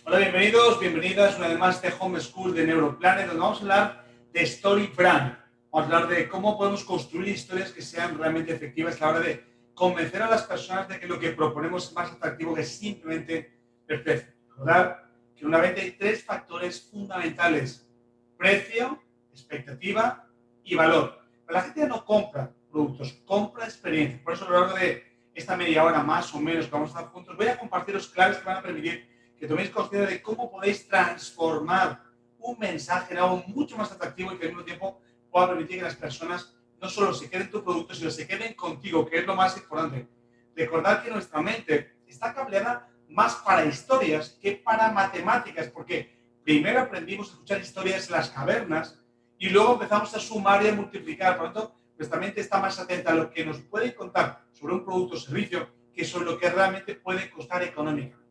Hola, bienvenidos, bienvenidas una vez más a este Home School de Neuroplanet, donde vamos a hablar de Story Brand. Vamos a hablar de cómo podemos construir historias que sean realmente efectivas a la hora de convencer a las personas de que lo que proponemos es más atractivo que simplemente el precio. Recordar que en una venta hay tres factores fundamentales: precio, expectativa y valor. Pero la gente no compra productos, compra experiencias. Por eso a lo largo de esta media hora más o menos que vamos a estar juntos, voy a compartiros claves que van a permitir que toméis conciencia de cómo podéis transformar un mensaje en algo mucho más atractivo y que al mismo tiempo pueda permitir que las personas no solo se queden en tu producto, sino se queden contigo, que es lo más importante. Recordad que nuestra mente está cableada más para historias que para matemáticas, porque primero aprendimos a escuchar historias en las cavernas y luego empezamos a sumar y a multiplicar. Por lo tanto, nuestra mente está más atenta a lo que nos puede contar sobre un producto o servicio que sobre lo que realmente puede costar económicamente.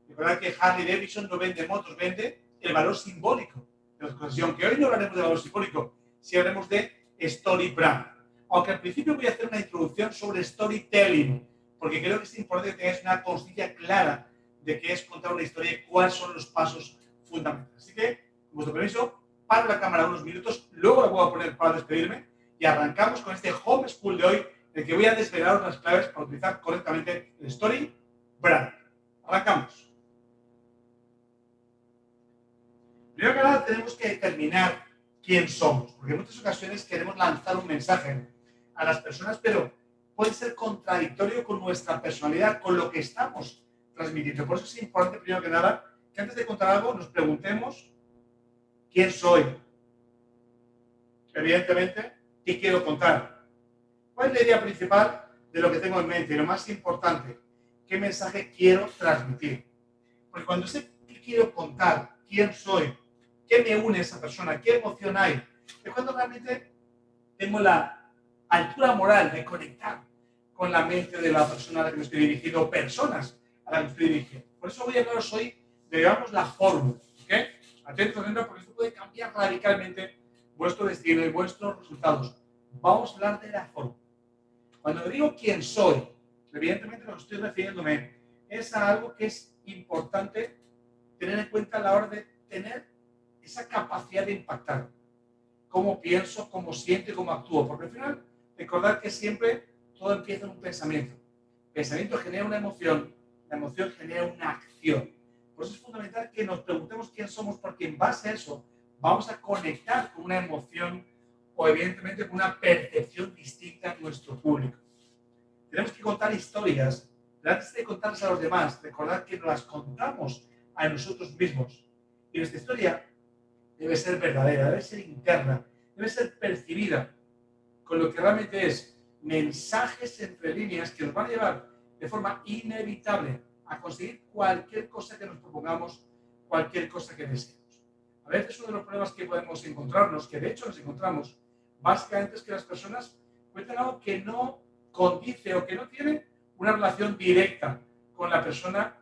Recordad que Harley Davidson no vende motos, vende el valor simbólico de la cosas. Y aunque hoy no hablaremos de valor simbólico, sí hablaremos de Story Brand. Aunque al principio voy a hacer una introducción sobre storytelling, porque creo que es importante que tengáis una conciencia clara de qué es contar una historia y cuáles son los pasos fundamentales. Así que, con vuestro permiso, paro la cámara unos minutos, luego la voy a poner para despedirme y arrancamos con este Home School de hoy, en el que voy a desvelaros las claves para utilizar correctamente el Story Brand. Arrancamos. Primero que nada, tenemos que determinar quién somos, porque en muchas ocasiones queremos lanzar un mensaje a las personas, pero puede ser contradictorio con nuestra personalidad, con lo que estamos transmitiendo. Por eso es importante, primero que nada, que antes de contar algo nos preguntemos quién soy. Evidentemente, ¿qué quiero contar? ¿Cuál es la idea principal de lo que tengo en mente? Y lo más importante, ¿qué mensaje quiero transmitir? Porque cuando sé qué quiero contar, quién soy, qué me une a esa persona, qué emoción hay, es cuando realmente tengo la altura moral de conectar con la mente de la persona a la que me estoy dirigiendo, o personas a la que me estoy dirigiendo. Por eso voy a hablaros hoy de, digamos, la fórmula. ¿Okay? Atentos, porque esto puede cambiar radicalmente vuestro destino y vuestros resultados. Vamos a hablar de la fórmula. Cuando digo quién soy, evidentemente lo que estoy refiriéndome es a algo que es importante tener en cuenta a la hora de tener esa capacidad de impactar. Cómo pienso, cómo siento y cómo actúo. Porque al final, recordad que siempre todo empieza en un pensamiento. El pensamiento genera una emoción, la emoción genera una acción. Por eso es fundamental que nos preguntemos quién somos, porque en base a eso vamos a conectar con una emoción o evidentemente con una percepción distinta en nuestro público. Tenemos que contar historias, pero antes de contarlas a los demás, recordad que nos las contamos a nosotros mismos. Y nuestra historia debe ser verdadera, debe ser interna, debe ser percibida con lo que realmente es mensajes entre líneas que nos van a llevar de forma inevitable a conseguir cualquier cosa que nos propongamos, cualquier cosa que deseemos. A veces uno de los problemas que podemos encontrarnos, que de hecho nos encontramos, básicamente es que las personas cuentan algo que no condice o que no tiene una relación directa con la persona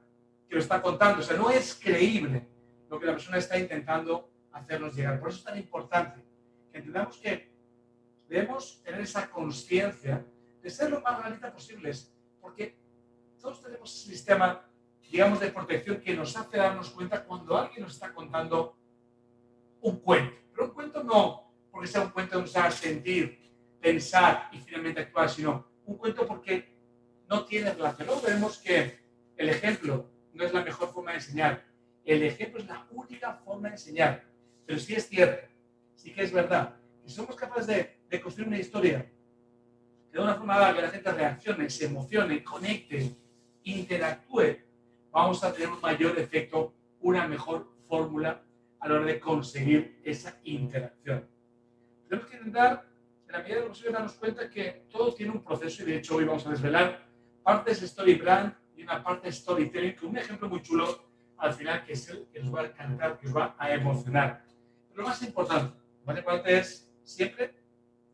que lo está contando. O sea, no es creíble lo que la persona está intentando hacernos llegar. Por eso es tan importante que entendamos que debemos tener esa conciencia de ser lo más realista posibles, porque todos tenemos ese sistema, digamos, de protección que nos hace darnos cuenta cuando alguien nos está contando un cuento. Pero un cuento no porque sea un cuento que nos haga sentir, pensar y finalmente actuar, sino un cuento porque no tiene relación. Luego vemos que el ejemplo no es la mejor forma de enseñar. El ejemplo es la única forma de enseñar. Pero sí es cierto, sí que es verdad, que somos capaces de construir una historia que de una forma haga que la gente reaccione, se emocione, conecte, interactúe, vamos a tener un mayor efecto, una mejor fórmula a la hora de conseguir esa interacción. Tenemos que intentar, en la medida de lo posible, darnos cuenta que todo tiene un proceso, y de hecho hoy vamos a desvelar partes Story Brand y una parte Storytelling, con un ejemplo muy chulo al final, que es el que nos va a encantar, que os va a emocionar. Pero lo más importante es siempre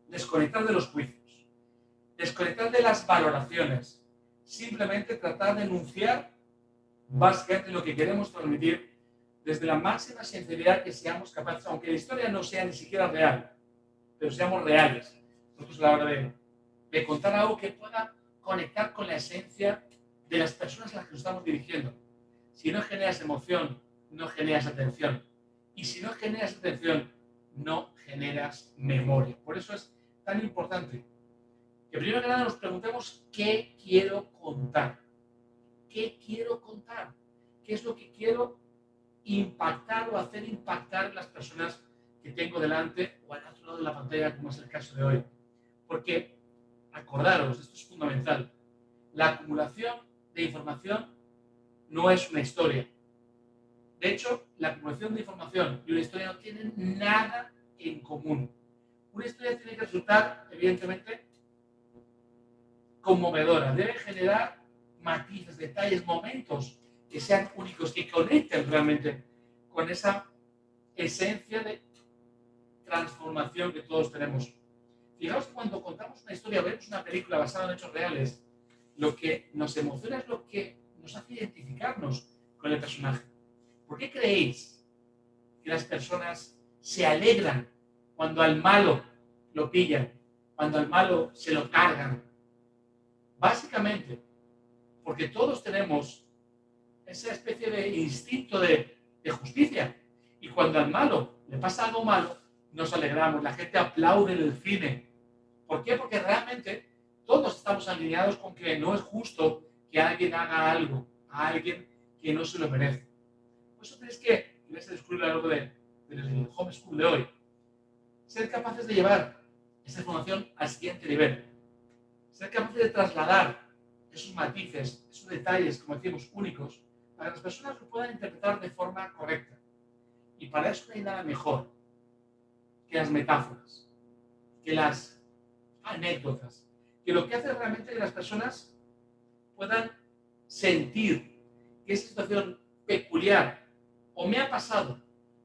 desconectar de los juicios, desconectar de las valoraciones, simplemente tratar de enunciar básicamente lo que queremos transmitir desde la máxima sinceridad que seamos capaces, aunque la historia no sea ni siquiera real, pero seamos reales. Nosotros a la hora de contar algo que pueda conectar con la esencia de las personas a las que nos estamos dirigiendo. Si no generas emoción, no generas atención. Y si no generas atención, no generas memoria. Por eso es tan importante que primero que nada nos preguntemos qué quiero contar. ¿Qué quiero contar? ¿Qué es lo que quiero impactar o hacer impactar en las personas que tengo delante o al otro lado de la pantalla, como es el caso de hoy? Porque, acordaros, esto es fundamental, la acumulación de información no es una historia. De hecho, la acumulación de información y una historia no tienen nada en común. Una historia tiene que resultar, evidentemente, conmovedora. Debe generar matices, detalles, momentos que sean únicos, que conecten realmente con esa esencia de transformación que todos tenemos. Fijaos que cuando contamos una historia, vemos una película basada en hechos reales, lo que nos emociona es lo que nos hace identificarnos con el personaje. ¿Por qué creéis que las personas se alegran cuando al malo lo pillan, cuando al malo se lo cargan? Básicamente, porque todos tenemos esa especie de instinto de justicia. Y cuando al malo le pasa algo malo, nos alegramos, la gente aplaude en el cine. ¿Por qué? Porque realmente todos estamos alineados con que no es justo que alguien haga algo a alguien que no se lo merece. Por eso tenéis que descubrir a lo largo del homeschool de hoy, ser capaces de llevar esa información al siguiente nivel, ser capaces de trasladar esos matices, esos detalles, como decimos, únicos, para que las personas lo puedan interpretar de forma correcta. Y para eso no hay nada mejor que las metáforas, que las anécdotas, que lo que hace realmente que las personas puedan sentir que esa situación peculiar o me ha pasado,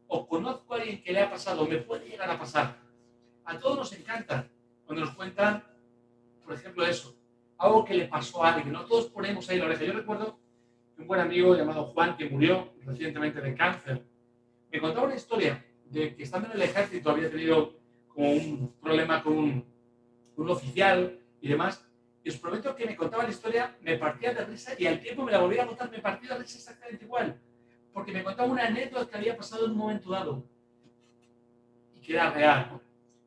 o conozco a alguien que le ha pasado, o me puede llegar a pasar. A todos nos encanta cuando nos cuentan, por ejemplo, eso, algo que le pasó a alguien, ¿no? Todos ponemos ahí la oreja. Yo recuerdo que un buen amigo llamado Juan, que murió recientemente de cáncer, me contaba una historia de que estando en el ejército había tenido como un problema con un oficial y demás. Y os prometo que me contaba la historia, me partía de risa y al tiempo me la volvía a contar, me partía de risa exactamente igual. Porque me contaba una anécdota que había pasado en un momento dado y que era real, ¿no?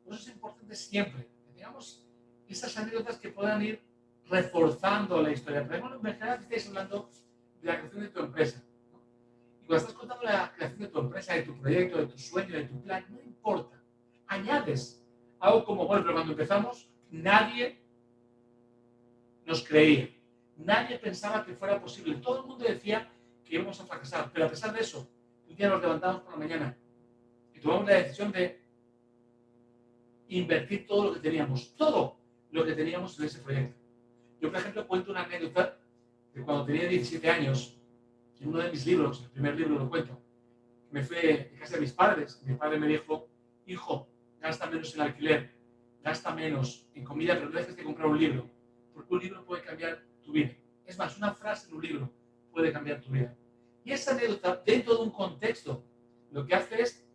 Por eso es importante siempre que tengamos esas anécdotas que puedan ir reforzando la historia. Por ejemplo, imaginad que estáis hablando de la creación de tu empresa, ¿no? Y cuando estás contando la creación de tu empresa, de tu proyecto, de tu sueño, de tu plan, no importa. Añades algo como, bueno, pero cuando empezamos, nadie nos creía. Nadie pensaba que fuera posible. Todo el mundo decía que íbamos a fracasar. Pero a pesar de eso, un día nos levantamos por la mañana y tomamos la decisión de invertir todo lo que teníamos. Todo lo que teníamos en ese proyecto. Yo, por ejemplo, cuento una anécdota de cuando tenía 17 años, en uno de mis libros, el primer libro lo cuento, me fui de casa de mis padres. Mi padre me dijo, hijo, gasta menos en alquiler, gasta menos en comida, pero no dejes de comprar un libro, porque un libro puede cambiar tu vida. Es más, una frase en un libro puede cambiar tu vida. Y esa anécdota, dentro de un contexto, lo que hace es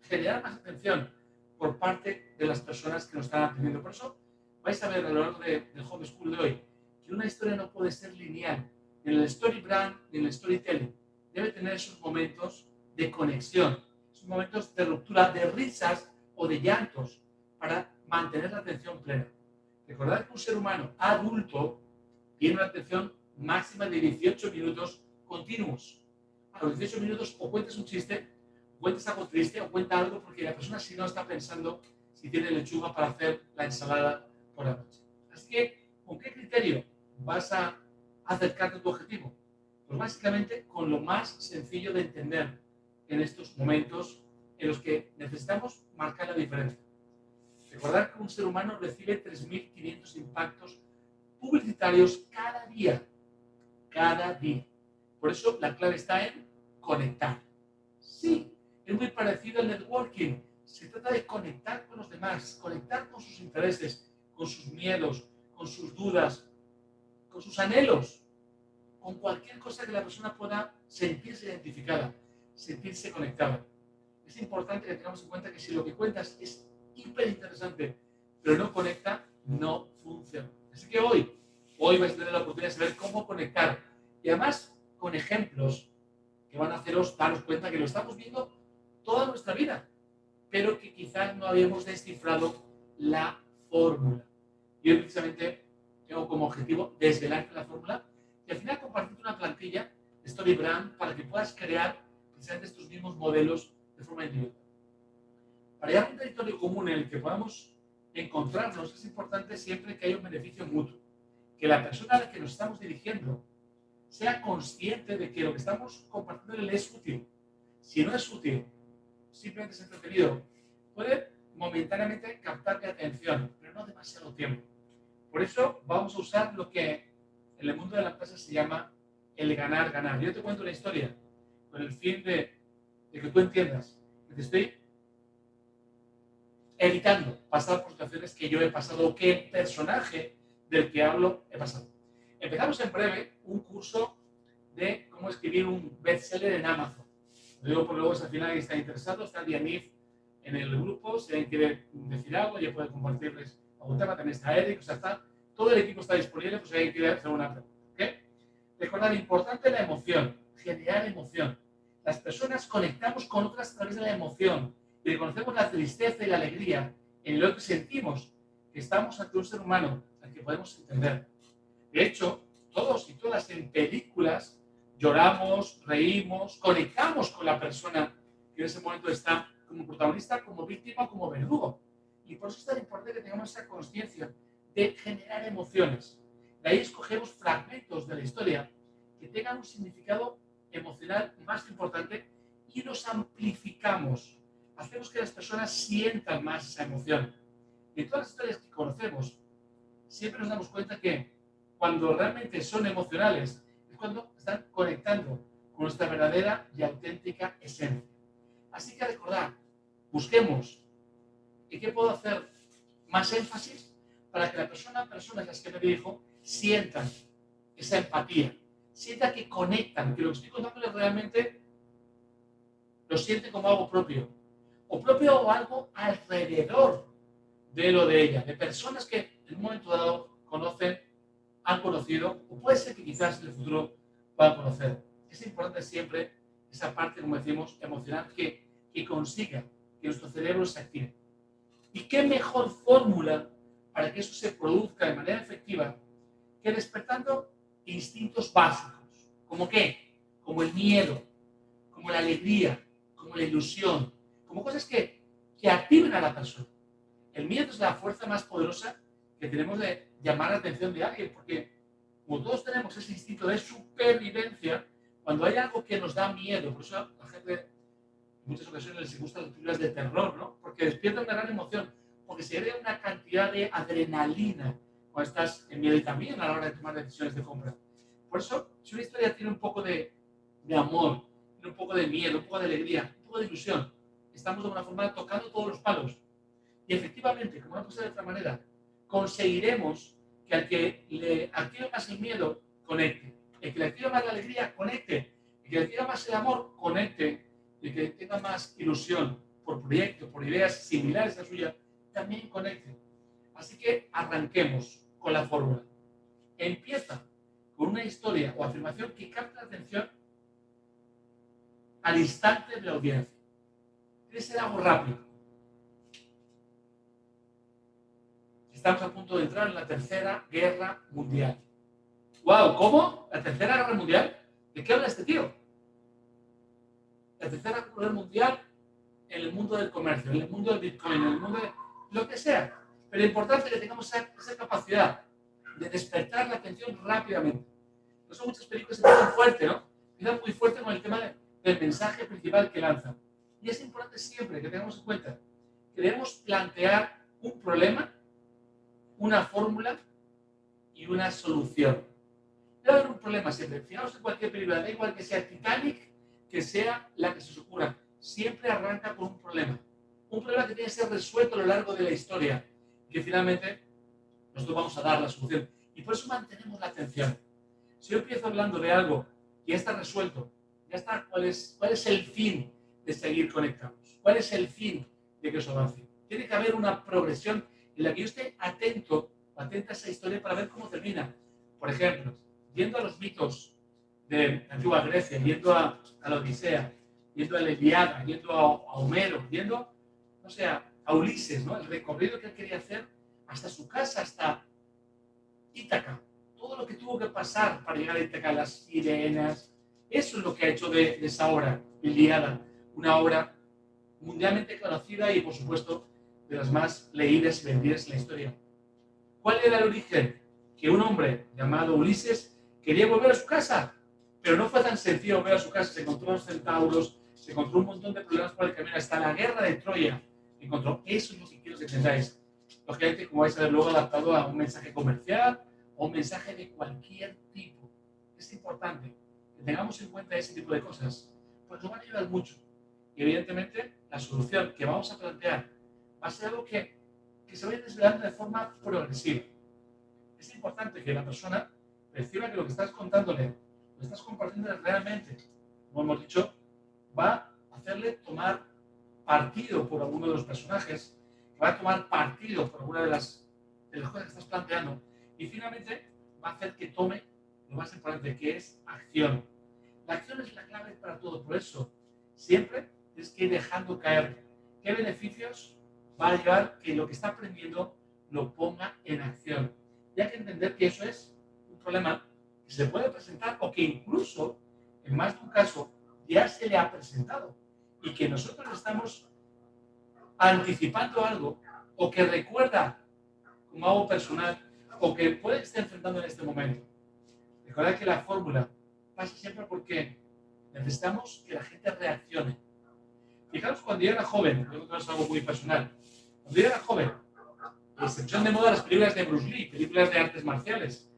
generar más atención por parte de las personas que nos están atendiendo. Por eso vais a ver a lo largo del homeschool de hoy que una historia no puede ser lineal. En el story brand, en el storytelling, debe tener esos momentos de conexión, esos momentos de ruptura, de risas o de llantos para mantener la atención plena. Recordad que un ser humano adulto tiene una atención máxima de 18 minutos continuos. A los 18 minutos o cuentes un chiste, o cuentes algo triste, o cuenta algo porque la persona si no está pensando si tiene lechuga para hacer la ensalada por la noche. Así que, ¿con qué criterio vas a acercarte a tu objetivo? Pues básicamente con lo más sencillo de entender en estos momentos en los que necesitamos marcar la diferencia. Recordar que un ser humano recibe 3.500 impactos publicitarios cada día. Cada día. Por eso la clave está en conectar. Sí, es muy parecido al networking. Se trata de conectar con los demás, conectar con sus intereses, con sus miedos, con sus dudas, con sus anhelos, con cualquier cosa que la persona pueda sentirse identificada, sentirse conectada. Es importante que tengamos en cuenta que si lo que cuentas es hiper interesante, pero no conecta, no funciona. Así que hoy vais a tener la oportunidad de saber cómo conectar. Y además, con ejemplos que que van a haceros daros cuenta que lo estamos viendo toda nuestra vida, pero que quizás no habíamos descifrado la fórmula. Y hoy precisamente tengo como objetivo desvelarte la fórmula y al final compartirte una plantilla de StoryBrand para que puedas crear precisamente estos mismos modelos de forma individual. Para llegar a un territorio común en el que podamos encontrarnos, es importante siempre que haya un beneficio mutuo, que la persona a la que nos estamos dirigiendo sea consciente de que lo que estamos compartiendo le es útil. Si no es útil, simplemente es entretenido, puede momentáneamente captar mi atención, pero no demasiado tiempo. Por eso vamos a usar lo que en el mundo de la empresa se llama el ganar-ganar. Yo te cuento una historia con el fin de que tú entiendas que te estoy evitando pasar por situaciones que yo he pasado o que el personaje del que hablo he pasado. Empezamos en breve un curso de cómo escribir un bestseller en Amazon. Lo digo por luego, si al final alguien está interesado, está Dianif en el grupo, si alguien quiere decir algo, ya puede compartirles algún tema, también está Eric, o sea, todo el equipo está disponible, pues si alguien quiere hacer una pregunta. ¿Okay? Recordad, importante la emoción, generar emoción. Las personas conectamos con otras a través de la emoción y reconocemos la tristeza y la alegría en lo que sentimos, que estamos ante un ser humano al que podemos entender. De hecho, todos y todas en películas lloramos, reímos, conectamos con la persona que en ese momento está como protagonista, como víctima, como verdugo. Y por eso es tan importante que tengamos esa conciencia de generar emociones. De ahí escogemos fragmentos de la historia que tengan un significado emocional más importante y los amplificamos. Hacemos que las personas sientan más esa emoción. Y en todas las historias que conocemos, siempre nos damos cuenta que cuando realmente son emocionales es cuando están conectando con nuestra verdadera y auténtica esencia. Así que recordad, busquemos en qué puedo hacer más énfasis para que la persona a las que me dirijo sientan esa empatía, sientan que conectan, que lo que estoy contándoles realmente lo sienten como algo propio, o algo alrededor de lo de ella, de personas que en un momento dado conocen, han conocido, o puede ser que quizás en el futuro puedan conocer. Es importante siempre esa parte, como decimos, emocional, que consiga que nuestro cerebro se active. ¿Y qué mejor fórmula para que eso se produzca de manera efectiva que despertando instintos básicos? ¿Como qué? Como el miedo, como la alegría, como la ilusión, como cosas que activen a la persona. El miedo es la fuerza más poderosa que tenemos de llamar la atención de alguien, porque como todos tenemos ese instinto de supervivencia, cuando hay algo que nos da miedo, por eso a la gente en muchas ocasiones les gustan las películas de terror, ¿no? Porque despiertan una gran emoción, porque se crea una cantidad de adrenalina cuando estás en miedo y también a la hora de tomar decisiones de compra. Por eso, si una historia tiene un poco de amor, tiene un poco de miedo, un poco de alegría, un poco de ilusión, estamos de alguna forma tocando todos los palos. Y efectivamente, como no puede ser de otra manera, conseguiremos que al que le active más el miedo, conecte. El que le active más la alegría, conecte. El que le active más el amor, conecte. Y el que tenga más ilusión por proyectos, por ideas similares a la suya, también conecte. Así que arranquemos con la fórmula. Empieza con una historia o afirmación que capte la atención al instante de la audiencia. Tiene que ser algo rápido. Estamos a punto de entrar en la Tercera Guerra Mundial. ¡Wow! ¿Cómo? ¿La Tercera Guerra Mundial? ¿De qué habla este tío? La Tercera Guerra Mundial en el mundo del comercio, en el mundo del Bitcoin, en el mundo de lo que sea. Pero es importante que tengamos esa capacidad de despertar la atención rápidamente. Por eso muchas películas empiezan fuerte, ¿no? Empiezan muy fuerte con el tema del mensaje principal que lanzan. Y es importante siempre que tengamos en cuenta que debemos plantear un problema, una fórmula y una solución. Debe haber un problema siempre. Fijaos en cualquier película, da igual que sea Titanic, que sea la que se os ocurra. Siempre arranca con un problema. Un problema que tiene que ser resuelto a lo largo de la historia. Y que finalmente nosotros vamos a dar la solución. Y por eso mantenemos la atención. Si yo empiezo hablando de algo que ya está resuelto, ya está, ¿cuál es el fin de seguir conectados? ¿Cuál es el fin de que eso avance? Tiene que haber una progresión en la que yo esté atenta a esa historia para ver cómo termina. Por ejemplo, yendo a los mitos de la antigua Grecia, yendo a la Odisea, yendo a la Ilíada, yendo a Homero, yendo, no sé, a Ulises, ¿no? El recorrido que él quería hacer hasta su casa, hasta Ítaca. Todo lo que tuvo que pasar para llegar a Ítaca, las sirenas. Eso es lo que ha hecho de esa obra, Ilíada, una obra mundialmente conocida y, por supuesto, de las más leídas y vendidas en la historia. ¿Cuál era el origen? Que un hombre llamado Ulises quería volver a su casa, pero no fue tan sencillo volver a su casa. Se encontró los centauros, se encontró un montón de problemas por el camino, hasta la guerra de Troya encontró. Eso es lo que quiero que entendáis. Lógicamente, como vais a ver luego, adaptado a un mensaje comercial o un mensaje de cualquier tipo. Es importante que tengamos en cuenta ese tipo de cosas, pues nos van a ayudar mucho. Y evidentemente, la solución que vamos a plantear va a ser algo que se vaya desvelando de forma progresiva. Es importante que la persona perciba que lo que estás contándole, lo estás compartiendo realmente, como hemos dicho, va a hacerle tomar partido por alguno de los personajes, que va a tomar partido por alguna de las cosas que estás planteando, y finalmente va a hacer que tome lo más importante, que es acción. La acción es la clave para todo, por eso siempre tienes que ir dejando caer qué beneficios va a llevar que lo que está aprendiendo lo ponga en acción. Y hay que entender que eso es un problema que se puede presentar o que incluso, en más de un caso, ya se le ha presentado y que nosotros estamos anticipando algo o que recuerda como algo personal o que puede estar enfrentando en este momento. Recordad que la fórmula pasa siempre porque necesitamos que la gente reaccione. Fijaros, cuando yo era joven, esto es algo muy personal, cuando yo era joven, se pusieron de moda las películas de Bruce Lee, películas de artes marciales.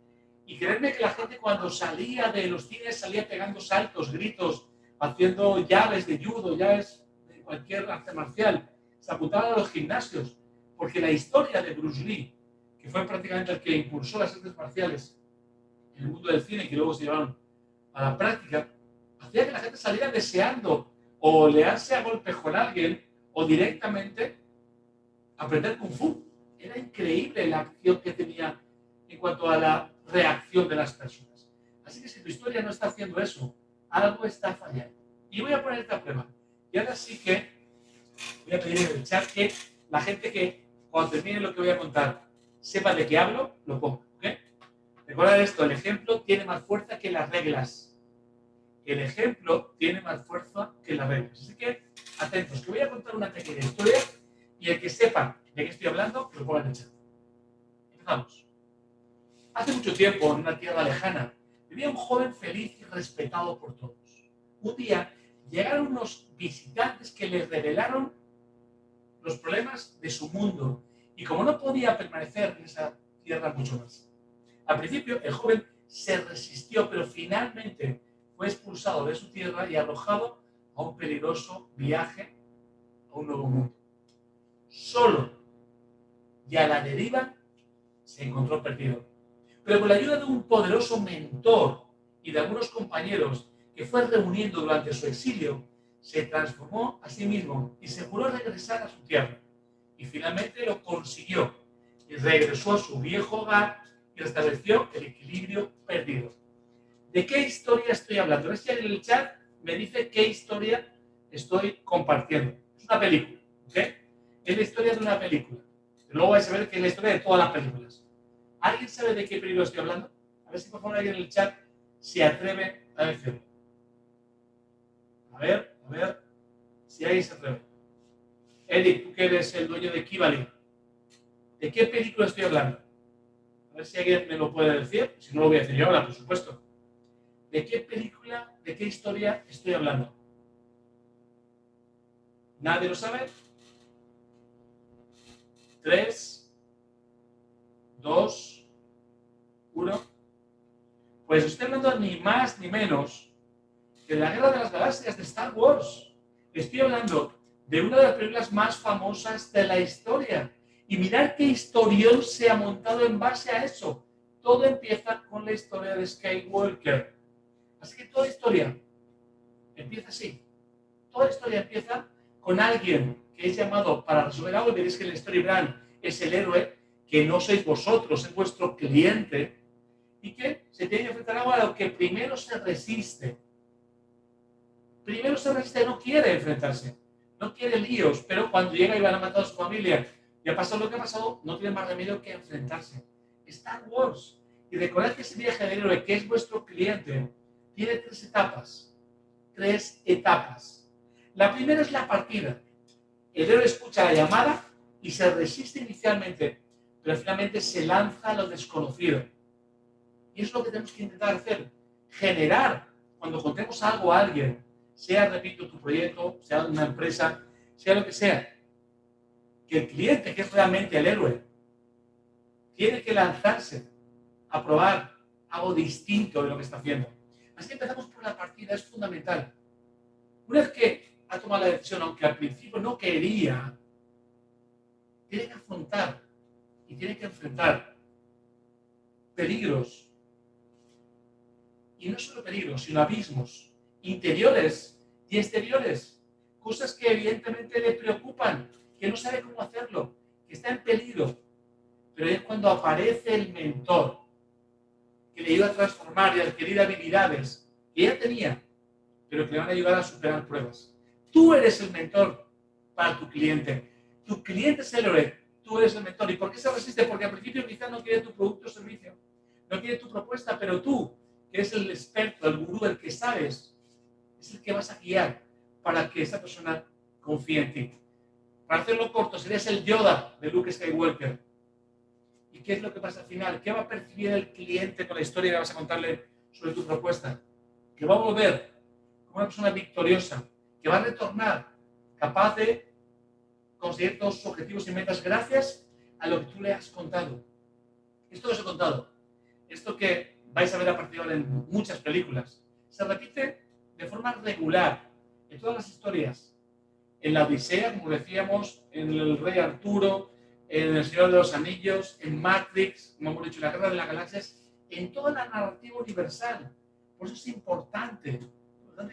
Y creedme que la gente cuando salía de los cines salía pegando saltos, gritos, haciendo llaves de judo, llaves de cualquier arte marcial. Se apuntaban a los gimnasios, porque la historia de Bruce Lee, que fue prácticamente el que impulsó las artes marciales en el mundo del cine y que luego se llevaron a la práctica, hacía que la gente saliera deseando o learse a golpes con alguien o directamente aprender Kung Fu. Era increíble la acción que tenía en cuanto a la reacción de las personas. Así que si tu historia no está haciendo eso, algo está fallando. Y voy a ponerte a prueba. Y ahora sí que voy a pedir en el chat que la gente que cuando termine lo que voy a contar sepa de qué hablo, lo ponga. ¿Okay? Recordad esto, el ejemplo tiene más fuerza que las reglas. El ejemplo tiene más fuerza que las reglas. Así que atentos, que voy a contar una pequeña historia y el que sepa de qué estoy hablando, que lo ponga en el chat. Empezamos. Hace mucho tiempo, en una tierra lejana, vivía un joven feliz y respetado por todos. Un día llegaron unos visitantes que le revelaron los problemas de su mundo y como no podía permanecer en esa tierra mucho más. Al principio, el joven se resistió, pero finalmente fue expulsado de su tierra y arrojado a un peligroso viaje a un nuevo mundo. Solo y a la deriva se encontró perdido. Pero con la ayuda de un poderoso mentor y de algunos compañeros que fue reuniendo durante su exilio, se transformó a sí mismo y se juró regresar a su tierra. Y finalmente lo consiguió y regresó a su viejo hogar y restableció el equilibrio perdido. ¿De qué historia estoy hablando? A ver si alguien en el chat me dice qué historia estoy compartiendo. Es una película, ¿ok? Es la historia de una película. Luego vais a ver que es la historia de todas las películas. ¿Alguien sabe de qué película estoy hablando? A ver si por favor alguien en el chat se atreve a decirlo. A ver si alguien se atreve. Eric, tú que eres el dueño de Kibali, ¿de qué película estoy hablando? A ver si alguien me lo puede decir. Si no, lo voy a decir yo ahora, por supuesto. ¿De qué película, de qué historia estoy hablando? ¿Nadie lo sabe? 3, 2, 1. Pues estoy hablando ni más ni menos que de la Guerra de las Galaxias de Star Wars. Estoy hablando de una de las películas más famosas de la historia. Y mirad qué historión se ha montado en base a eso. Todo empieza con la historia de Skywalker. Así que toda historia empieza así. Toda historia empieza con alguien que es llamado para resolver algo. Veréis que el Story Brand es el héroe, que no sois vosotros, es vuestro cliente, y que se tiene que enfrentar algo a lo que primero se resiste. Primero se resiste, no quiere enfrentarse, no quiere líos, pero cuando llega y van a matar a su familia y ha pasado lo que ha pasado, no tiene más remedio que enfrentarse. Star Wars. Y recordad que ese viaje del héroe, que es vuestro cliente, tiene tres etapas. Tres etapas. La primera es la partida. El héroe escucha la llamada y se resiste inicialmente, pero finalmente se lanza a lo desconocido. Y es lo que tenemos que intentar hacer. Generar, cuando contemos algo a alguien, sea, repito, tu proyecto, sea una empresa, sea lo que sea, que el cliente, que es realmente el héroe, tiene que lanzarse a probar algo distinto de lo que está haciendo. Así que empezamos por la partida, es fundamental. Una vez que ha tomado la decisión, aunque al principio no quería, tiene que afrontar y tiene que enfrentar peligros. Y no solo peligros, sino abismos interiores y exteriores. Cosas que evidentemente le preocupan, que no sabe cómo hacerlo, que está en peligro. Pero es cuando aparece el mentor que le ayuda a transformar y a adquirir habilidades que ya tenía, pero que le van a ayudar a superar pruebas. Tú eres el mentor para tu cliente. Tu cliente es el héroe, tú eres el mentor. ¿Y por qué se resiste? Porque al principio quizás no quiere tu producto o servicio, no quiere tu propuesta, pero tú, que eres el experto, el gurú, el que sabes, es el que vas a guiar para que esa persona confíe en ti. Para hacerlo corto, serías el Yoda de Luke Skywalker. ¿Y qué es lo que pasa al final? ¿Qué va a percibir el cliente con la historia que vas a contarle sobre tu propuesta? Que va a volver como una persona victoriosa, que va a retornar capaz de conseguir todos sus objetivos y metas gracias a lo que tú le has contado. Esto que os he contado, esto que vais a ver a partir de ahora en muchas películas, se repite de forma regular en todas las historias. En la Odisea, como decíamos, en el Rey Arturo, en El Señor de los Anillos, en Matrix, como hemos dicho, en la Guerra de las Galaxias, en toda la narrativa universal. Por eso es importante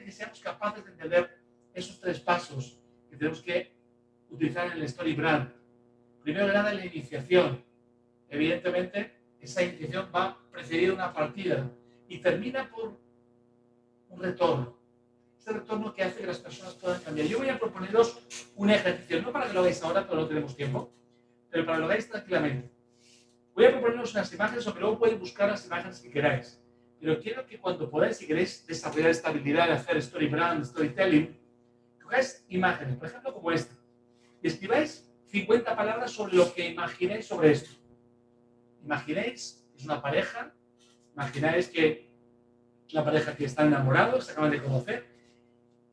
que seamos capaces de entender esos tres pasos que tenemos que utilizar en el Story Brand. Primero que nada, la iniciación. Evidentemente, esa iniciación va precedida de una partida y termina por un retorno. Ese retorno que hace que las personas puedan cambiar. Yo voy a proponeros un ejercicio, no para que lo hagáis ahora, porque no tenemos tiempo, pero para que lo hagáis tranquilamente. Voy a proponeros unas imágenes, o que luego podéis buscar las imágenes que queráis. Pero quiero que cuando podáis, si queréis desarrollar esta habilidad de hacer story brand, storytelling, cogáis imágenes, por ejemplo, como esta, y escribáis 50 palabras sobre lo que imagináis sobre esto. Imagináis que es una pareja, imagináis que es la pareja que están enamorados, se acaban de conocer,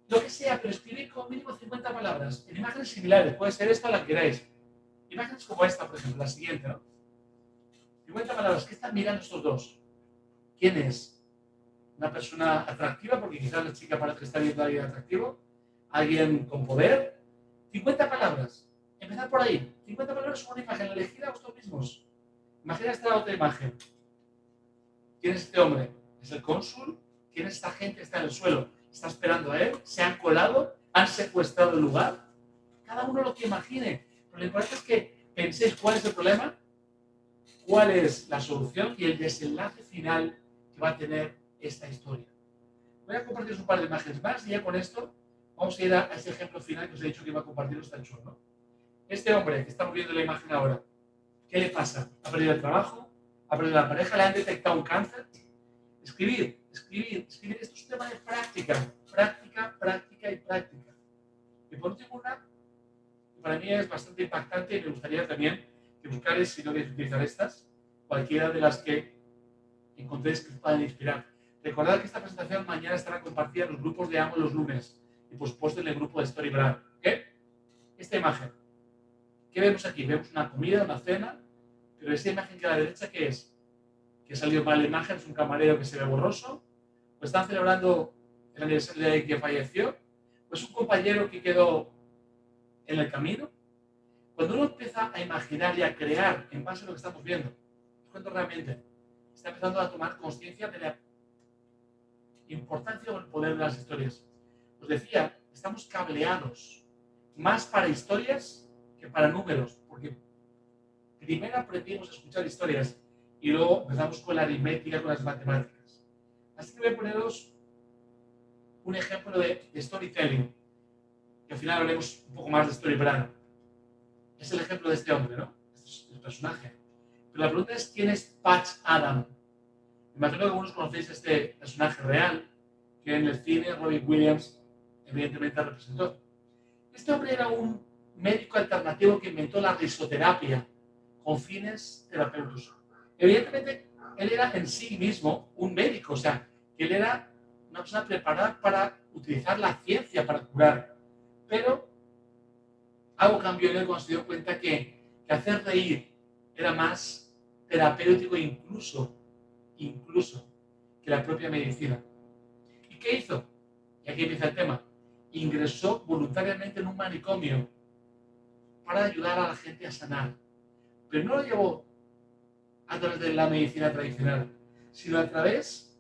lo que sea, pero escribid como mínimo 50 palabras en imágenes similares. Puede ser esta o la que queráis. Imágenes como esta, por ejemplo, la siguiente, ¿no? 50 palabras. ¿Qué están mirando estos dos? ¿Quién es? ¿Una persona atractiva? Porque quizás la chica parece que está viendo a alguien atractivo. ¿Alguien con poder? 50 palabras. Empezad por ahí. 50 palabras sobre una imagen. Elegid a vosotros mismos. Imagina esta otra imagen. ¿Quién es este hombre? ¿Es el cónsul? ¿Quién es esta gente que está en el suelo? ¿Está esperando a él? ¿Se han colado? ¿Han secuestrado el lugar? Cada uno lo que imagine. Pero lo importante es que penséis cuál es el problema, cuál es la solución y el desenlace final que va a tener esta historia. Voy a compartiros un par de imágenes más y ya con esto vamos a ir a ese ejemplo final que os he dicho que iba a compartiros tan chulo, ¿no? Este hombre que estamos viendo en la imagen ahora, ¿qué le pasa? ¿Ha perdido el trabajo? ¿Ha perdido la pareja? ¿Le han detectado un cáncer? Escribir. Esto es un tema de práctica. Práctica y práctica. Y por último, una que para mí es bastante impactante y me gustaría también que buscaréis, si no queréis utilizar estas, cualquiera de las que encontréis que os puedan inspirar. Recordad que esta presentación mañana estará compartida en los grupos de Amo los lunes y por supuesto en el grupo de Story Brand. ¿Ok? Esta imagen. ¿Qué vemos aquí? Vemos una comida, una cena, pero esa imagen que a la derecha, ¿qué es? Que ha salido mal la imagen, es un camarero que se ve borroso, pues están celebrando el aniversario de alguien que falleció, pues un compañero que quedó en el camino. Cuando uno empieza a imaginar y a crear en base a lo que estamos viendo, os cuento realmente, está empezando a tomar conciencia de la importancia o el poder de las historias. Os decía, estamos cableados más para historias que para números, porque primero aprendimos a escuchar historias y luego empezamos con la aritmética, con las matemáticas. Así que voy a poneros un ejemplo de storytelling, que al final hablaremos un poco más de Story Brand. Es el ejemplo de este hombre, ¿no? Este es el personaje. Pero la pregunta es, ¿quién es Patch Adam? Imagino que algunos conocéis a este personaje real, que en el cine Robin Williams evidentemente representó. Este hombre era un médico alternativo que inventó la risoterapia con fines terapéuticos. Evidentemente, él era en sí mismo un médico, o sea, que él era una persona preparada para utilizar la ciencia para curar. Pero algo cambió en él cuando se dio cuenta que hacer reír era más terapéutico incluso que la propia medicina. ¿Y qué hizo? Y aquí empieza el tema. Ingresó voluntariamente en un manicomio para ayudar a la gente a sanar. Pero no lo llevó a través de la medicina tradicional, sino a través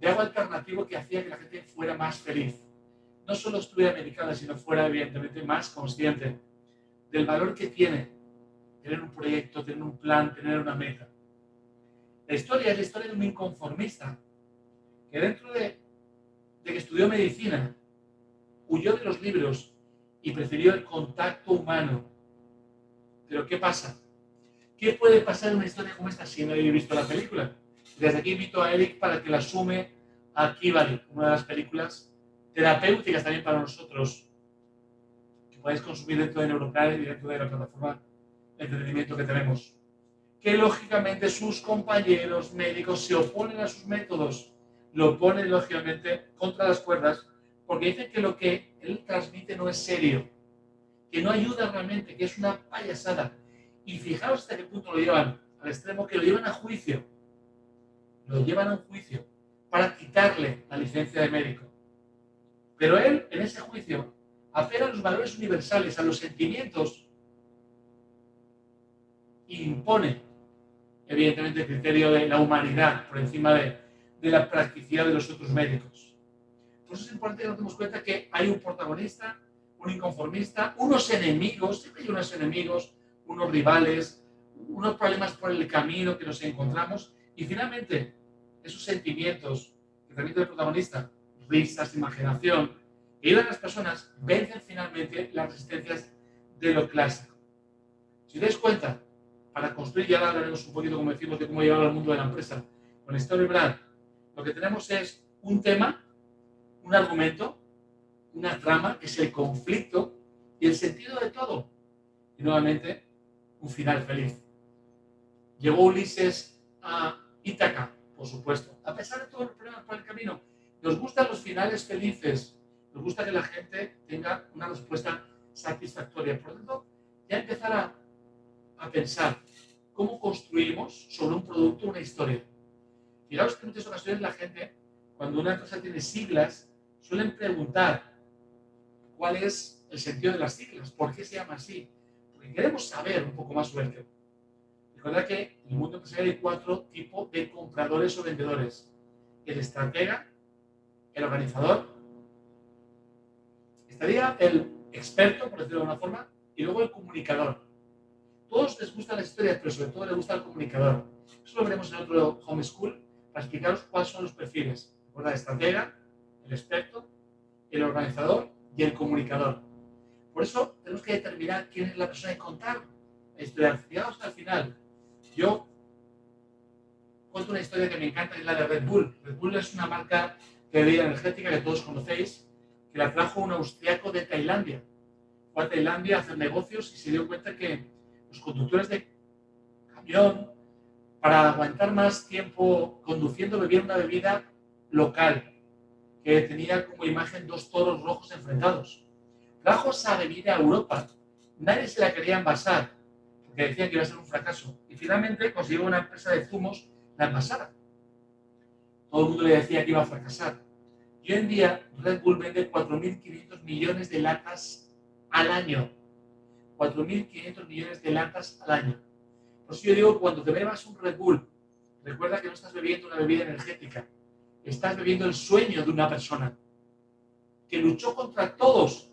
de algo alternativo que hacía que la gente fuera más feliz. No solo estuviera medicada, sino fuera evidentemente más consciente del valor que tiene tener un proyecto, tener un plan, tener una meta. La historia es la historia de un inconformista que dentro de que estudió medicina, huyó de los libros y prefirió el contacto humano. Pero ¿qué pasa? ¿Qué puede pasar en una historia como esta si no habéis visto la película? Desde aquí invito a Eric para que la sume a Kibali, una de las películas terapéuticas también para nosotros, que podéis consumir dentro de Neuroplanet y dentro de la plataforma de entretenimiento que tenemos. Que lógicamente sus compañeros médicos se oponen a sus métodos, lo ponen lógicamente contra las cuerdas, porque dicen que lo que él transmite no es serio, que no ayuda realmente, que es una payasada. Y fijaos hasta qué punto lo llevan, al extremo que lo llevan a juicio. Lo llevan a un juicio para quitarle la licencia de médico. Pero él, en ese juicio, apela a los valores universales, a los sentimientos, e impone, evidentemente, el criterio de la humanidad por encima de la practicidad de los otros médicos. Por eso es importante que nos demos cuenta que hay un protagonista, un inconformista, unos enemigos, siempre hay unos enemigos, unos rivales, unos problemas por el camino que nos encontramos, y finalmente esos sentimientos que transmite el protagonista, risas, imaginación, que ayudan a las personas, vencen finalmente las resistencias de lo clásico. Si os dais cuenta, para construir, ya hablaremos un poquito, como decimos, de cómo llevar al mundo de la empresa, con Story Brand, lo que tenemos es un tema, un argumento, una trama, que es el conflicto y el sentido de todo. Y nuevamente, un final feliz. Llegó Ulises a Ítaca, por supuesto, a pesar de todos los problemas por el camino. Nos gustan los finales felices, nos gusta que la gente tenga una respuesta satisfactoria. Por lo tanto, ya empezar a pensar cómo construimos sobre un producto una historia. Fijaos que en muchas ocasiones la gente, cuando una cosa tiene siglas, suelen preguntar cuál es el sentido de las siglas, por qué se llama así, porque queremos saber un poco más sobre el tema. Recuerda que en el mundo empresarial hay 4 tipos de compradores o vendedores: el estratega, el organizador, estaría el experto, por decirlo de alguna forma, y luego el comunicador. Todos les gustan las historias, pero sobre todo les gusta el comunicador. Eso lo veremos en otro homeschool para explicaros cuáles son los perfiles. Recuerda, el estratega, el experto, el organizador y el comunicador. Por eso tenemos que determinar quién es la persona de contar la historia. Fijaos al final. Yo cuento una historia que me encanta, que es la de Red Bull. Red Bull es una marca de bebida energética que todos conocéis, que la trajo un austriaco de Tailandia. Fue a Tailandia a hacer negocios y se dio cuenta que los conductores de camión, para aguantar más tiempo conduciendo, bebían una bebida local que tenía como imagen 2 toros rojos enfrentados. Trajo esa bebida a Europa. Nadie se la quería envasar porque decían que iba a ser un fracaso. Y finalmente consiguió una empresa de zumos la envasara. Todo el mundo le decía que iba a fracasar. Y hoy en día Red Bull vende 4.500 millones de latas al año. 4.500 millones de latas al año. Por eso yo digo, cuando te bebas un Red Bull, recuerda que no estás bebiendo una bebida energética. Estás bebiendo el sueño de una persona que luchó contra todos,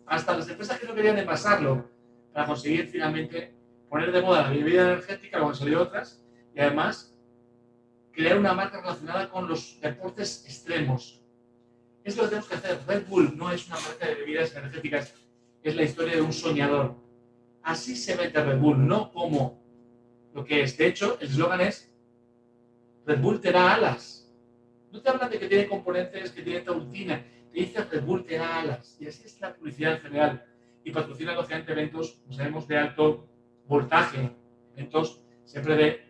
hasta las empresas que no querían envasarlo, para conseguir finalmente poner de moda la bebida energética, luego han salido otras, y además crear una marca relacionada con los deportes extremos. Es lo que tenemos que hacer. Red Bull no es una marca de bebidas energéticas, es la historia de un soñador. Así se vende Red Bull, no como lo que es. De hecho, el eslogan es Red Bull te da alas. No te hablan de que tiene componentes, que tiene taurina. Te dice Red Bull te da alas. Y así es la publicidad en general. Y patrocina lógicamente eventos, como sabemos, de alto voltaje. Eventos siempre de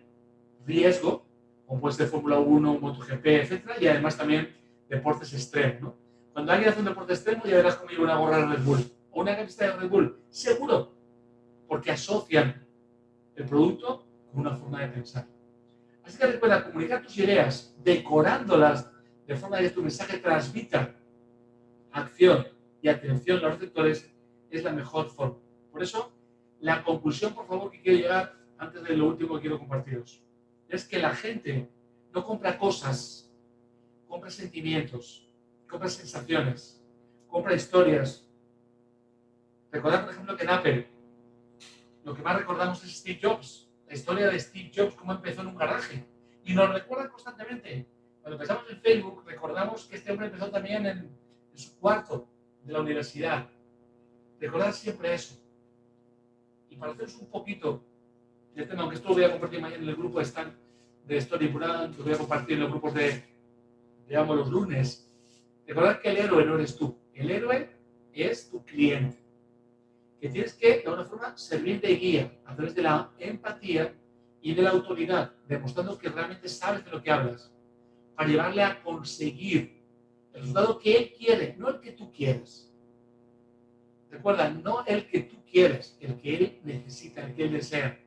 riesgo, como puede ser Fórmula 1, MotoGP, etc. Y además también deportes extremos, ¿no? Cuando alguien hace un deporte extremo, ya verás cómo lleva una gorra de Red Bull o una camiseta de Red Bull. Seguro. Porque asocian el producto con una forma de pensar. Así que recuerda, comunicar tus ideas, decorándolas de forma que tu mensaje transmita acción y atención a los receptores, es la mejor forma. Por eso, la conclusión, por favor, que quiero llegar antes de lo último que quiero compartiros, es que la gente no compra cosas, compra sentimientos, compra sensaciones, compra historias. Recordad, por ejemplo, que en Apple lo que más recordamos es Steve Jobs, la historia de Steve Jobs, cómo empezó en un garaje. Y nos recuerda constantemente. Cuando pensamos en Facebook, recordamos que este hombre empezó también en su cuarto de la universidad. Recordad siempre eso. Y para haceros un poquito del tema, aunque esto lo voy a compartir mañana en el grupo de Story Brand, lo voy a compartir en los grupos digamos, los lunes. Recordad que el héroe no eres tú. El héroe es tu cliente. Que tienes que, de alguna forma, servir de guía a través de la empatía y de la autoridad, demostrando que realmente sabes de lo que hablas, para llevarle a conseguir el resultado que él quiere, no el que tú quieres. Recuerda, no el que tú quieres, el que él necesita, el que él desea.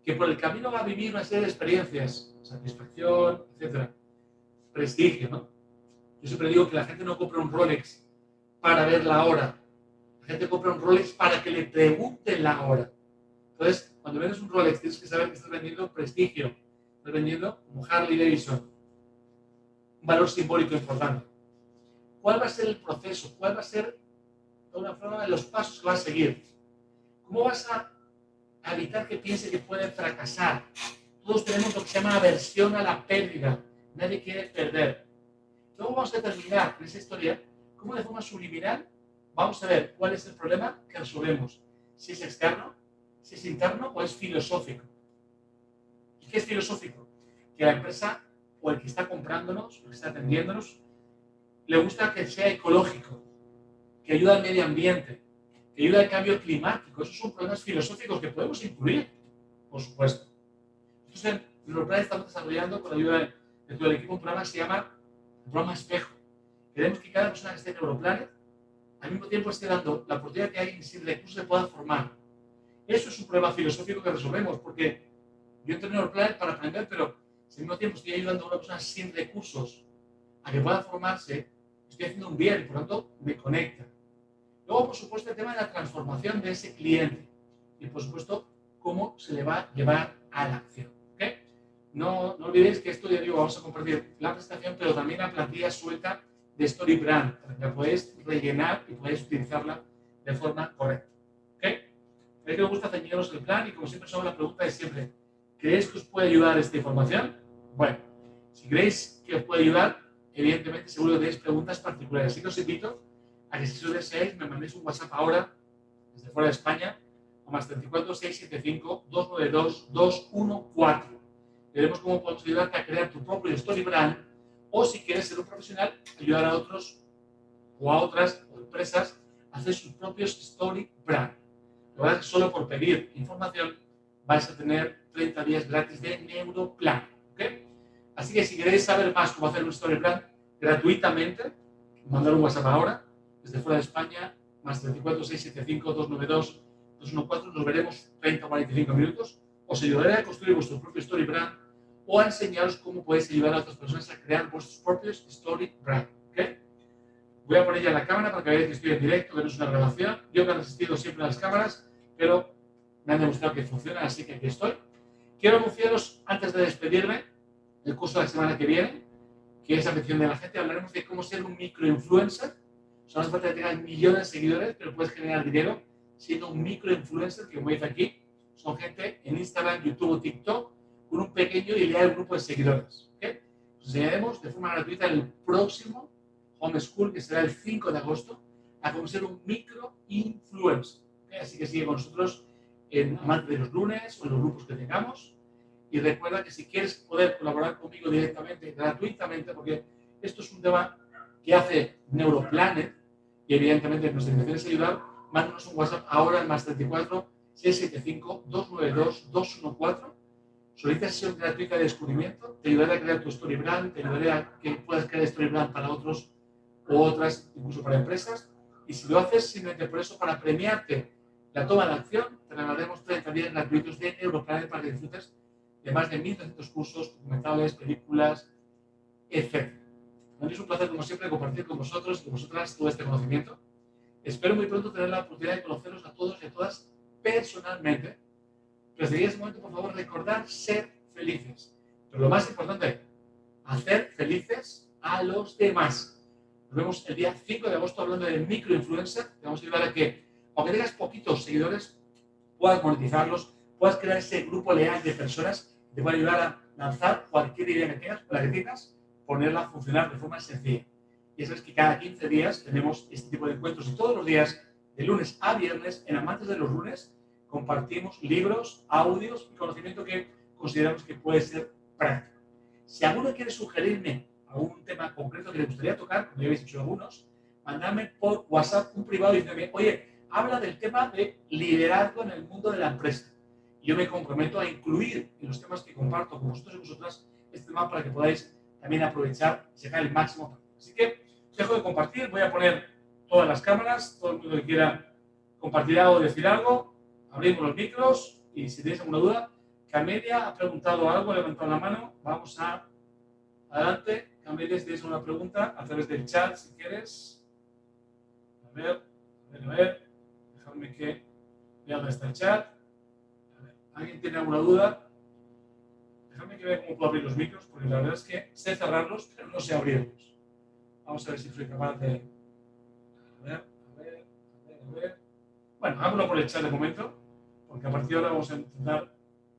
Que por el camino va a vivir una serie de experiencias, satisfacción, etc. Prestigio, ¿no? Yo siempre digo que la gente no compra un Rolex para ver la hora. La gente compra un Rolex para que le pregunten la hora. Entonces, cuando vendes un Rolex, tienes que saber que estás vendiendo prestigio. Estás vendiendo como Harley Davidson. Un valor simbólico importante. ¿Cuál va a ser el proceso? ¿Cuál va a ser, de alguna forma, los pasos que vas a seguir? ¿Cómo vas a evitar que piense que puede fracasar? Todos tenemos lo que se llama aversión a la pérdida. Nadie quiere perder. Luego vamos a terminar en esa historia cómo de forma subliminal vamos a ver cuál es el problema que resolvemos. Si es externo, si es interno o es filosófico. ¿Y qué es filosófico? Que la empresa o el que está comprándonos, o el que está atendiéndonos, le gusta que sea ecológico, que ayuda al medio ambiente, que ayuda al cambio climático. Esos son problemas filosóficos que podemos incluir, por supuesto. Entonces, en Neuroplan estamos desarrollando, con la ayuda de todo el equipo, un programa que se llama el programa Espejo. Queremos que cada persona que esté en Neuroplan al mismo tiempo esté dando la oportunidad que alguien sin recursos se pueda formar. Eso es un problema filosófico que resolvemos, porque yo entro en Neuroplan para aprender, pero si al mismo tiempo estoy ayudando a una persona sin recursos a que pueda formarse, estoy haciendo un bien, por lo tanto, me conecta. Luego, por supuesto, el tema de la transformación de ese cliente y, por supuesto, cómo se le va a llevar a la acción. ¿Okay? No olvidéis que esto, ya digo, vamos a compartir la presentación, pero también la plantilla suelta de Story Brand, para que la podéis rellenar y podéis utilizarla de forma correcta. ¿Okay? ¿Creéis que os gusta ceñiros el plan? Y como siempre, sobre la pregunta de siempre, ¿creéis que os puede ayudar esta información? Bueno, si creéis que os puede ayudar, evidentemente seguro que tenéis preguntas particulares. Así que os invito a que si os deseáis me mandéis un WhatsApp ahora, desde fuera de España, a más 34 675 292 214. Veremos cómo podemos ayudarte a crear tu propio Story Brand, o si quieres ser un profesional, ayudar a otros o a otras o empresas a hacer sus propios Story Brand. La verdad es que solo por pedir información vais a tener 30 días gratis de Neuroplan. ¿Okay? Así que si queréis saber más cómo hacer un Story Brand gratuitamente, mandar un WhatsApp ahora, desde fuera de España, más 34 675 292 214. Nos veremos 30 o 45 minutos. Os ayudaré a construir vuestro propio Story Brand o a enseñaros cómo podéis ayudar a otras personas a crear vuestros propios Story Brand. ¿Okay? Voy a poner ya la cámara para que veáis que estoy en directo, que no es una grabación. Yo me he resistido siempre a las cámaras, pero me han demostrado que funcionan, así que aquí estoy. Quiero anunciaros, antes de despedirme, el curso de la semana que viene, que es a petición de la gente. Hablaremos de cómo ser un microinfluencer. No hace falta que tengas millones de seguidores, pero puedes generar dinero siendo un microinfluencer, que como dice aquí, son gente en Instagram, YouTube o TikTok con un pequeño y leal grupo de seguidores. ¿Okay? Os enseñaremos de forma gratuita el próximo Homeschool, que será el 5 de agosto, a cómo ser un micro-influencer. ¿Okay? Así que sigue con nosotros en Amante de los Lunes o en los grupos que tengamos. Y recuerda que si quieres poder colaborar conmigo directamente, gratuitamente, porque esto es un tema que hace Neuroplanet y evidentemente nuestra intención es ayudar, mándanos un WhatsApp ahora al +34 675 292 214. Solicita sesión gratuita de descubrimiento, te ayudaré a crear tu story brand, te ayudaré a que puedas crear story brand para otros o otras, incluso para empresas. Y si lo haces simplemente por eso, para premiarte la toma de acción, te regalaremos 30 días gratuitos de Neuroplanet para que disfrutes de más de 1.200 cursos, documentales, películas, etc. Para mí es un placer, como siempre, compartir con vosotros y con vosotras todo este conocimiento. Espero muy pronto tener la oportunidad de conoceros a todos y a todas personalmente. Pero desde ese momento, por favor, recordar ser felices. Pero lo más importante, hacer felices a los demás. Nos vemos el día 5 de agosto hablando de microinfluencer. Te vamos a ayudar a que, aunque tengas poquitos seguidores, puedas monetizarlos, puedas crear ese grupo leal de personas que te van a ayudar a lanzar cualquier idea que tengas, o la que tengas, ponerla a funcionar de forma sencilla. Y eso es que cada 15 días tenemos este tipo de encuentros y todos los días, de lunes a viernes, en Amantes de los Lunes, compartimos libros, audios y conocimiento que consideramos que puede ser práctico. Si alguno quiere sugerirme algún tema concreto que le gustaría tocar, como ya habéis dicho algunos, mandadme por WhatsApp un privado y diciéndome, oye, habla del tema de liderazgo en el mundo de la empresa. Y yo me comprometo a incluir en los temas que comparto con vosotros y vosotras este tema para que podáis también aprovechar y sacar el máximo partido. Así que dejo de compartir, voy a poner todas las cámaras, todo el mundo que quiera compartir algo o decir algo, abrimos los micros y si tenéis alguna duda, Camelia ha preguntado algo, ha levantado la mano, vamos a adelante. Camelia, si tenéis alguna pregunta a través del chat, si quieres. A ver. Dejadme que vea dónde está el chat. A ver, ¿alguien tiene alguna duda? Dejadme que vea cómo puedo abrir los micros, porque la verdad es que sé cerrarlos, pero no sé abrirlos. Vamos a ver si soy capaz de... A ver. Bueno, háganlo por el chat de momento, porque a partir de ahora vamos a intentar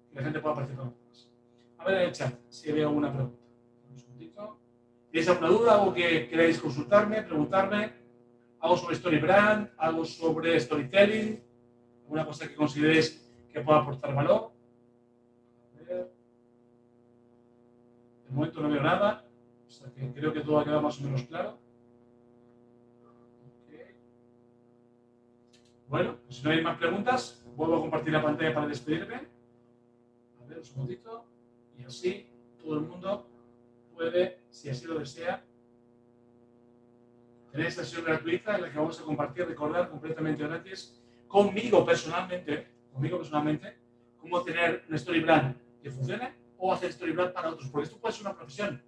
que la gente pueda participar más. A ver en el chat, si hay alguna pregunta. Un segundito. ¿Tenéis alguna duda? ¿Algo que queráis consultarme, preguntarme? ¿Algo sobre Story Brand? ¿Algo sobre Storytelling? ¿Alguna cosa que consideréis que pueda aportar valor? A ver. De momento no veo nada, o sea que creo que todo ha quedado más o menos claro. Okay. Bueno, pues si no hay más preguntas, vuelvo a compartir la pantalla para despedirme. A ver, un segundito. Y así todo el mundo puede, si así lo desea, tener esta sesión gratuita en la que vamos a compartir, recordar completamente gratis, conmigo personalmente, cómo tener un story brand que funcione o hacer story brand para otros, porque esto puede ser una profesión.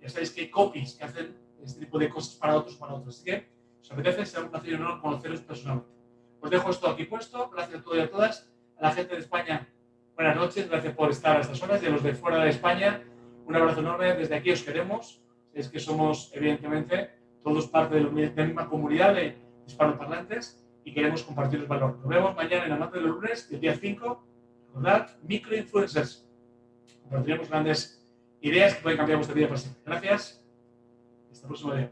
Ya sabéis que hay copies que hacen este tipo de cosas para otros. Así que, si os apetece, será un placer y un honor conoceros personalmente. Os dejo esto aquí puesto. Gracias a todos y a todas. A la gente de España, buenas noches. Gracias por estar a estas horas. Y a los de fuera de España, un abrazo enorme. Desde aquí os queremos. Es que somos, evidentemente, todos parte de la misma comunidad de hispanoparlantes y queremos compartir el valor. Nos vemos mañana en Amante de los Lunes, el día 5. Recordad, microinfluencers. Compartiremos grandes ideas que pueden cambiar vuestra vida para siempre. Gracias. Hasta el próximo día.